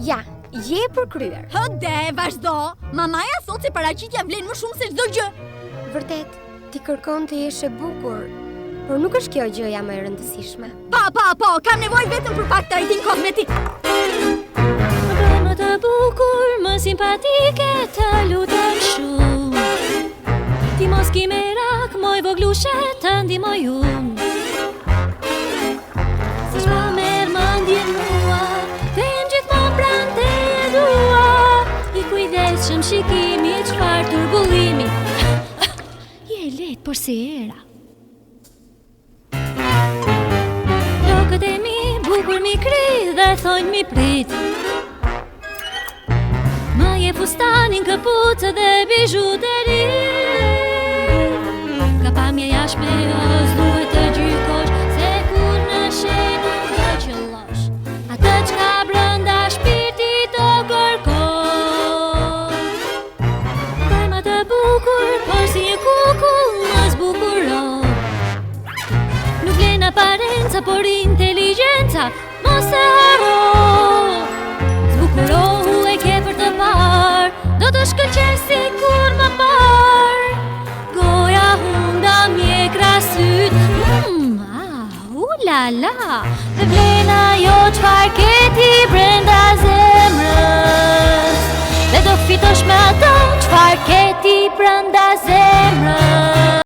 Ja, je për kryer. Hëde, vazhdo. Mamaja thot se paraqitja vlen më shumë se çdo gjë. Vërtet, ti kërkon të jesh e bukur, por nuk është kjo gjëja më e rëndësishme. Po, kam nevojë vetëm për pak trajtim kozmetik. Më të bukur, më simpatike, të lutem shumë. Ti mos ki merak, moj voglushe, të ndihmoj unë. Si shpa merë mendjen mua, të jem gjithmonë pranë te e dua. I kujdesshëm shikimi, çfarë turbullimi. Je lehtë, por si era. Lokët e mi, bukur mi kri dhe thonjë mi prit. Ma je fustanin, këpucë dhe bijuteri. Ka pamje jashme, os duhet të gjykosh, se kur në shenë do qëllosh. Atë çka brënda shpirtit të kërkon. Bëjma të bukur, por si një kukull më zbukuron. Nuk vlen aparenca, por inteligjenca, mos e harro. Zbukurohu e ke për të parë, do të shkëlqen si kur më parë. Goja hunda mjekra syt, la la. Dhe vlen ajo çfarë ke ti brenda zemrës, dhe do fitosh me ato çfarë ke ti brenda zemrës.